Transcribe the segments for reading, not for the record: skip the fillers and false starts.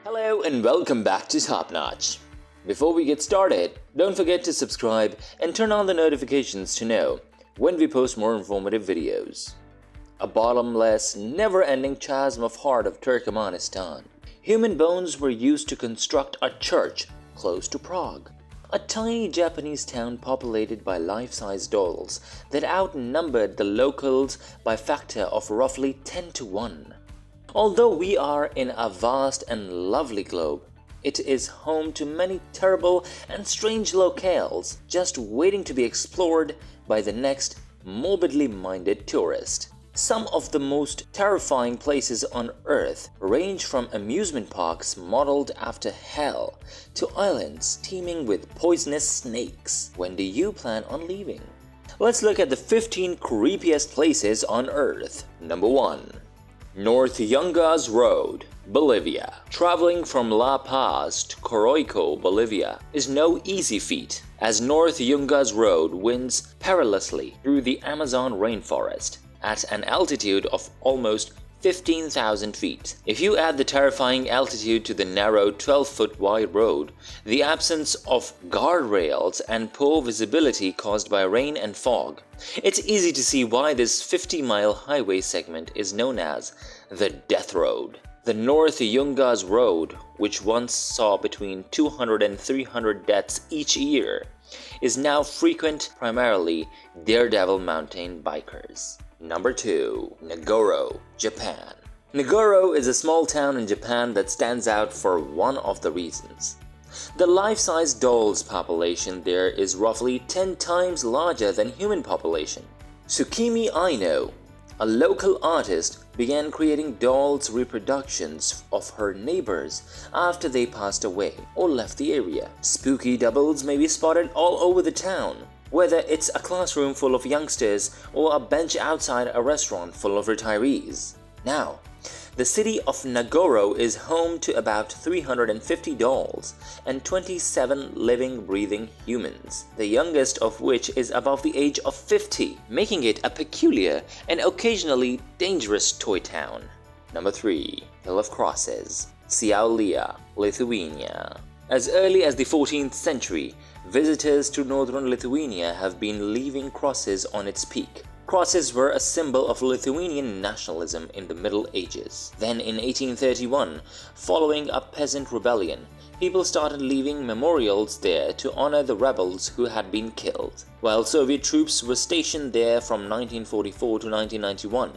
Hello and welcome back to Top Notch. Before we get started, don't forget to subscribe and turn on the notifications to know when we post more informative videos. A bottomless, never-ending chasm of heart of Turkmenistan. Human bones were used to construct a church close to Prague. A tiny Japanese town populated by life-size dolls that outnumbered the locals by a factor of roughly 10 to 1. Although we are in a vast and lovely globe, it is home to many terrible and strange locales just waiting to be explored by the next morbidly minded tourist. Some of the most terrifying places on Earth range from amusement parks modeled after hell to islands teeming with poisonous snakes. When do you plan on leaving? Let's look at the 15 creepiest places on Earth. Number 1. North Yungas Road, Bolivia. Traveling from La Paz to Coroico, Bolivia is no easy feat, as North Yungas Road winds perilously through the Amazon rainforest at an altitude of almost 15,000 feet. If you add the terrifying altitude to the narrow 12-foot wide road, the absence of guardrails and poor visibility caused by rain and fog, it's easy to see why this 50-mile highway segment is known as the Death Road. The North Yungas Road, which once saw between 200 and 300 deaths each year, is now frequent primarily daredevil mountain bikers. Number 2. Nagoro, Japan. Nagoro is a small town in Japan that stands out for one of the reasons. The life-size dolls population there is roughly 10 times larger than human population. Tsukimi Aino, a local artist, began creating dolls reproductions of her neighbors after they passed away or left the area. Spooky doubles may be spotted all over the town, whether it's a classroom full of youngsters or a bench outside a restaurant full of retirees. Now, the city of Nagoro is home to about 350 dolls and 27 living, breathing humans, the youngest of which is above the age of 50, making it a peculiar and occasionally dangerous toy town. Number 3. Hill of Crosses, Šiauliai, Lithuania. As early as the 14th century, visitors to northern Lithuania have been leaving crosses on its peak. Crosses were a symbol of Lithuanian nationalism in the Middle Ages. Then in 1831, following a peasant rebellion, people started leaving memorials there to honor the rebels who had been killed. While Soviet troops were stationed there from 1944 to 1991,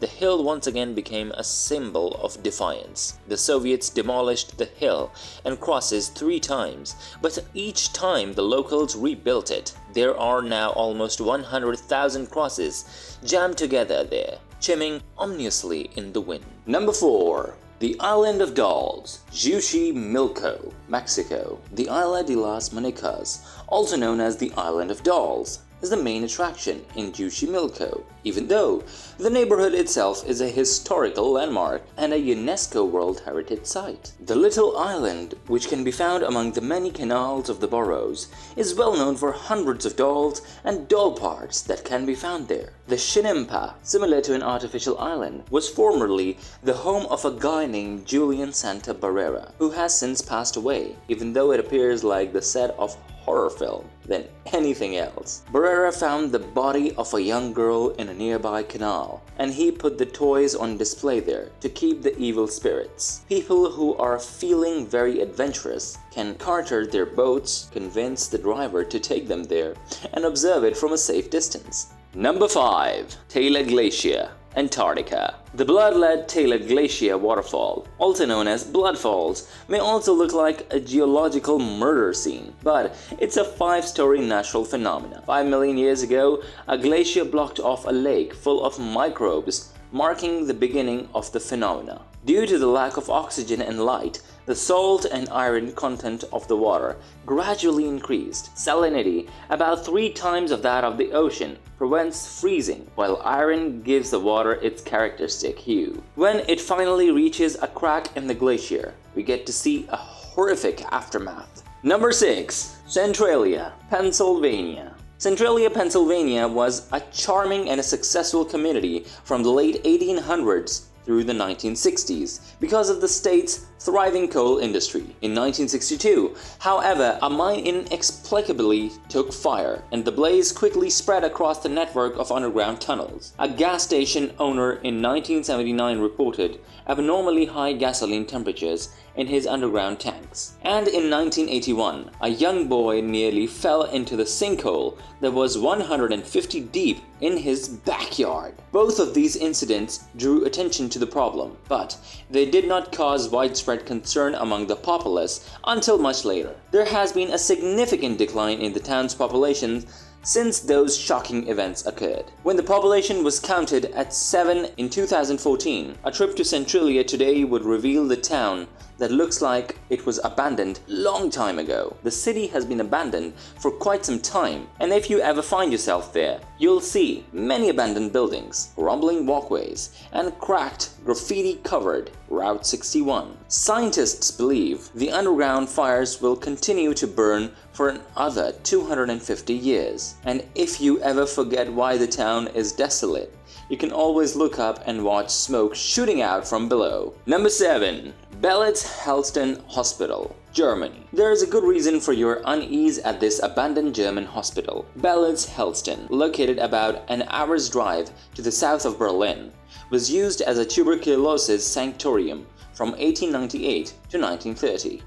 the hill once again became a symbol of defiance. The Soviets demolished the hill and crosses 3 times, but each time the locals rebuilt it. There are now almost 100,000 crosses jammed together there, chiming ominously in the wind. Number 4. The Island of Dolls, Xochimilco, Mexico. The Isla de las Muñecas, also known as the Island of Dolls, is the main attraction in Xochimilco, even though the neighborhood itself is a historical landmark and a UNESCO World Heritage Site. The little island, which can be found among the many canals of the boroughs, is well known for hundreds of dolls and doll parts that can be found there. The Chinampa, similar to an artificial island, was formerly the home of a guy named Julian Santa Barrera, who has since passed away, even though it appears like the set of horror film than anything else. Barrera found the body of a young girl in a nearby canal, and he put the toys on display there to keep the evil spirits. People who are feeling very adventurous can charter their boats, convince the driver to take them there, and observe it from a safe distance. Number 5. Taylor Glacier, Antarctica. The blood-led Taylor Glacier waterfall, also known as Blood Falls, may also look like a geological murder scene, but it's a 5-story natural phenomenon. 5 million years ago, a glacier blocked off a lake full of microbes, marking the beginning of the phenomena. Due to the lack of oxygen and light, the salt and iron content of the water gradually increased. Salinity, about 3 times of that of the ocean, prevents freezing, while iron gives the water its characteristic hue. When it finally reaches a crack in the glacier, we get to see a horrific aftermath. Number 6. Centralia, Pennsylvania. Centralia, Pennsylvania was a charming and a successful community from the late 1800s through the 1960s because of the state's thriving coal industry. In 1962, however, a mine inexplicably took fire, and the blaze quickly spread across the network of underground tunnels. A gas station owner in 1979 reported abnormally high gasoline temperatures in his underground tanks. And in 1981, a young boy nearly fell into the sinkhole that was 150 deep in his backyard. Both of these incidents drew attention to the problem, but they did not cause widespread concern among the populace until much later. There has been a significant decline in the town's population since those shocking events occurred. When the population was counted at 7 in 2014, a trip to Centralia today would reveal the town that looks like it was abandoned long time ago. The city has been abandoned for quite some time, and if you ever find yourself there, you'll see many abandoned buildings, rumbling walkways, and cracked, graffiti-covered Route 61. Scientists believe the underground fires will continue to burn for another 250 years. And if you ever forget why the town is desolate, you can always look up and watch smoke shooting out from below. Number 7. Belitz-Hellsten Hospital, Germany. There is a good reason for your unease at this abandoned German hospital. Belitz-Hellsten, located about an hour's drive to the south of Berlin, was used as a tuberculosis sanctorium from 1898 to 1930.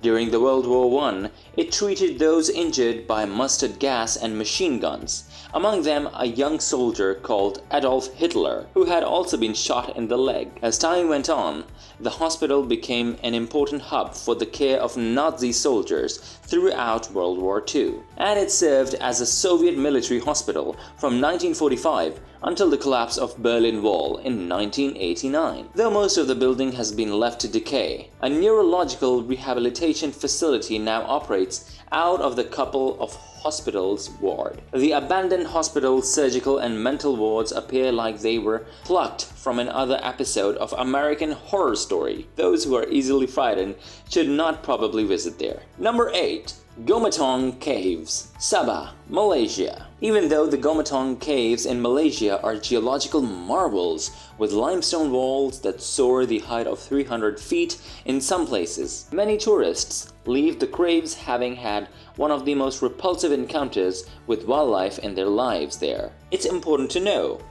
During the World War I, it treated those injured by mustard gas and machine guns, among them a young soldier called Adolf Hitler, who had also been shot in the leg. As time went on, the hospital became an important hub for the care of Nazi soldiers throughout World War II, and it served as a Soviet military hospital from 1945 until the collapse of Berlin Wall in 1989. Though most of the building has been left to decay, a neurological rehabilitation facility now operates out of the couple of hospital's ward. The abandoned hospital's surgical and mental wards appear like they were plucked from another episode of American Horror Story. Those who are easily frightened should not probably visit there. Number 8. Gomantong Caves, Sabah, Malaysia. Even though the Gomantong Caves in Malaysia are geological marvels with limestone walls that soar the height of 300 feet in some places, many tourists leave the caves having had one of the most repulsive encounters with wildlife in their lives there. It's important to know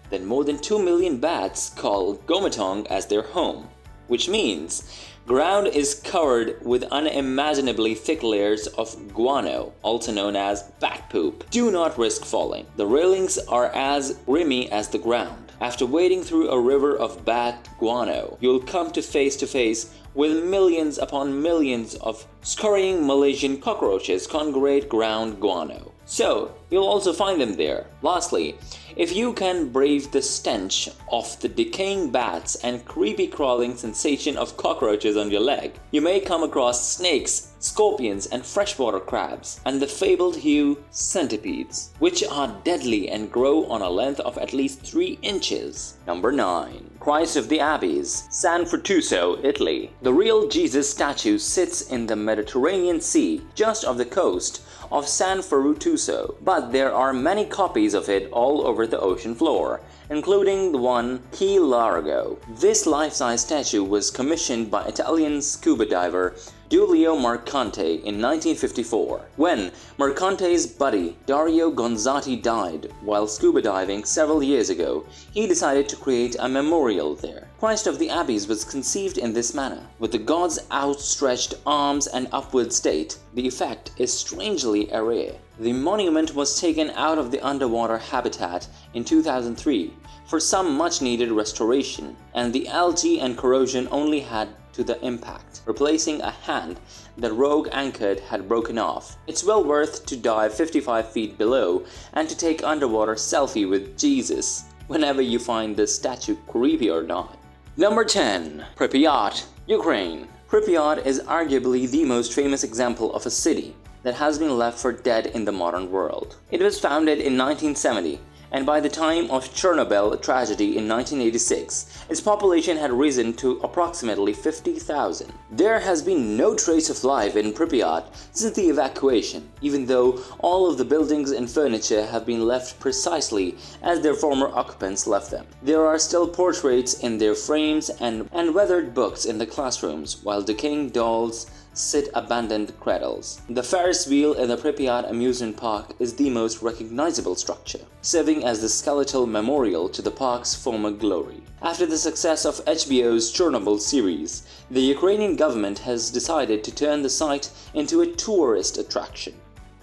that more than 2 million bats call Gomantong as their home, which means ground is covered with unimaginably thick layers of guano, also known as bat poop. Do not risk falling. The railings are as grimy as the ground. After wading through a river of bat guano, you'll come to face with millions upon millions of scurrying Malaysian cockroaches congregate ground guano. So, you'll also find them there. Lastly, if you can brave the stench of the decaying bats and creepy crawling sensation of cockroaches on your leg, you may come across snakes, scorpions, and freshwater crabs, and the fabled hue centipedes, which are deadly and grow on a length of at least 3 inches. Number 9. Christ of the Abbeys, San Frutuoso, Italy. The real Jesus statue sits in the Mediterranean Sea, just off the coast of San Frutuoso, but there are many copies of it all over the ocean floor, including the one Key Largo. This life-size statue was commissioned by Italian scuba diver Giulio Mercante in 1954. When Mercante's buddy Dario Gonzatti died while scuba diving several years ago, he decided to create a memorial there. Christ of the Abbeys was conceived in this manner. With the god's outstretched arms and upward state, the effect is strangely rare. The monument was taken out of the underwater habitat in 2003 for some much-needed restoration, and the algae and corrosion only had to the impact, replacing a hand that Rogue anchored had broken off. It's well worth to dive 55 feet below and to take underwater selfie with Jesus whenever you find this statue creepy or not. Number 10. Pripyat, Ukraine. Pripyat is arguably the most famous example of a city that has been left for dead in the modern world. It was founded in 1970 and by the time of Chernobyl tragedy in 1986, its population had risen to approximately 50,000. There has been no trace of life in Pripyat since the evacuation, even though all of the buildings and furniture have been left precisely as their former occupants left them. There are still portraits in their frames and weathered books in the classrooms, while decaying dolls sit abandoned cradles. The Ferris wheel in the Pripyat amusement park is the most recognizable structure, serving as the skeletal memorial to the park's former glory. After the success of HBO's Chernobyl series, the Ukrainian government has decided to turn the site into a tourist attraction.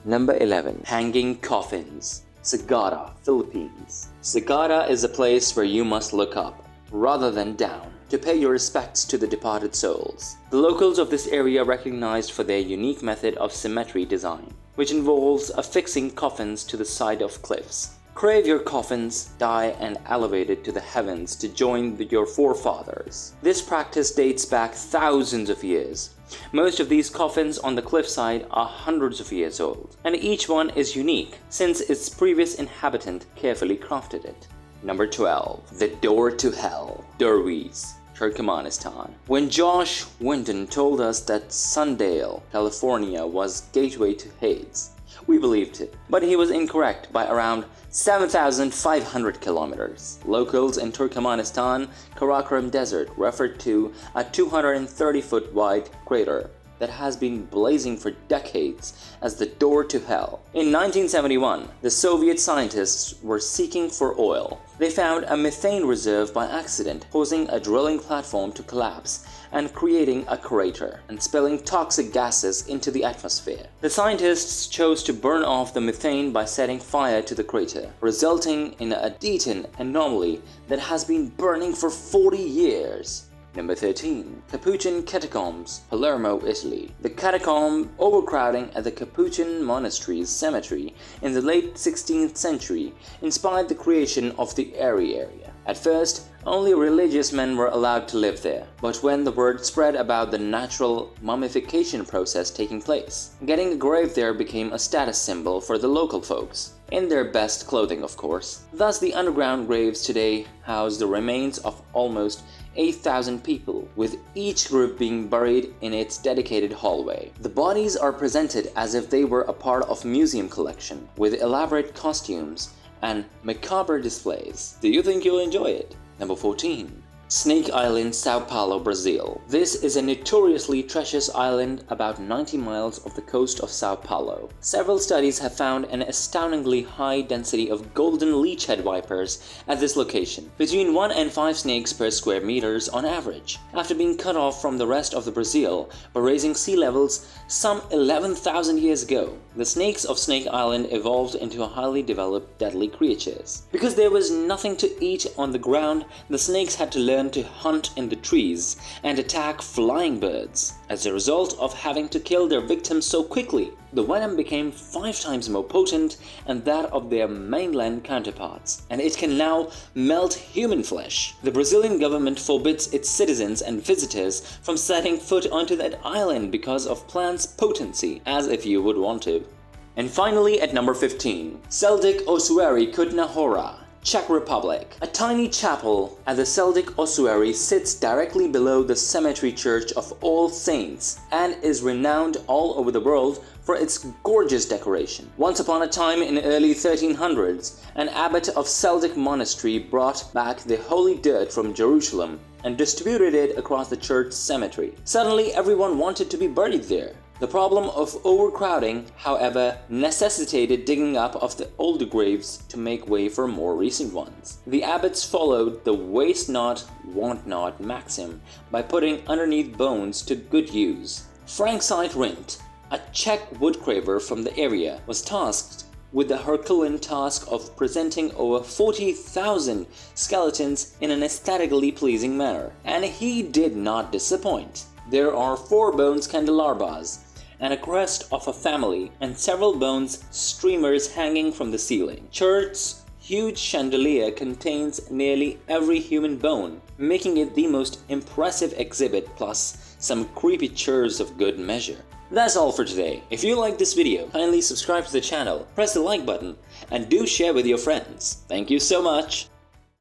Number 11. Hanging Coffins. Sagara, Philippines. Sagara is a place where you must look up, rather than down, to pay your respects to the departed souls. The locals of this area are recognized for their unique method of cemetery design, which involves affixing coffins to the side of cliffs. Crave your coffins, die and elevated to the heavens to join your forefathers. This practice dates back thousands of years. Most of these coffins on the cliffside are hundreds of years old, and each one is unique since its previous inhabitant carefully crafted it. Number 12. The Door to Hell, Derwees, Turkmenistan. When Josh Winton told us that Sundale, California was gateway to Hades, we believed it, but he was incorrect by around 7,500 kilometers. Locals in Turkmenistan Karakoram Desert referred to a 230-foot wide crater that has been blazing for decades as the door to hell. In 1971, the Soviet scientists were seeking for oil. They found a methane reserve by accident, causing a drilling platform to collapse and creating a crater and spilling toxic gases into the atmosphere. The scientists chose to burn off the methane by setting fire to the crater, resulting in a Deaton anomaly that has been burning for 40 years. Number 13. Capuchin Catacombs, Palermo, Italy. The catacomb overcrowding at the Capuchin Monastery's cemetery in the late 16th century inspired the creation of the Airy area. At first, only religious men were allowed to live there, but when the word spread about the natural mummification process taking place, getting a grave there became a status symbol for the local folks. In their best clothing, of course. Thus, the underground graves today house the remains of almost 8,000 people, with each group being buried in its dedicated hallway. The bodies are presented as if they were a part of a museum collection, with elaborate costumes and macabre displays. Do you think you'll enjoy it? Number 14. Snake Island, Sao Paulo, Brazil. This is a notoriously treacherous island about 90 miles off the coast of Sao Paulo. Several studies have found an astoundingly high density of golden leechhead vipers at this location, between 1 and 5 snakes per square meters on average. After being cut off from the rest of the Brazil by raising sea levels some 11,000 years ago, the snakes of Snake Island evolved into a highly developed deadly creatures. Because there was nothing to eat on the ground, the snakes had to learn to hunt in the trees and attack flying birds. As a result of having to kill their victims so quickly, the venom became 5 times more potent than that of their mainland counterparts, and it can now melt human flesh. The Brazilian government forbids its citizens and visitors from setting foot onto that island because of plant's potency, as if you would want to. And finally, at number 15, Celtic Ossuary Kutna Hora, Czech Republic. A tiny chapel at the Celtic Ossuary sits directly below the cemetery church of All Saints and is renowned all over the world for its gorgeous decoration. Once upon a time in the early 1300s, an abbot of Celtic monastery brought back the holy dirt from Jerusalem and distributed it across the church cemetery. Suddenly, everyone wanted to be buried there. The problem of overcrowding, however, necessitated digging up of the older graves to make way for more recent ones. The abbots followed the waste not, want not maxim by putting underneath bones to good use. Frank Rindt, a Czech woodcarver from the area, was tasked with the Herculean task of presenting over 40,000 skeletons in an aesthetically pleasing manner, and he did not disappoint. There are 4 bones candelabras, and a crest of a family, and several bones streamers hanging from the ceiling. Church's huge chandelier contains nearly every human bone, making it the most impressive exhibit, plus some creepy chairs of good measure. That's all for today. If you like this video, kindly subscribe to the channel, press the like button, and do share with your friends. Thank you so much.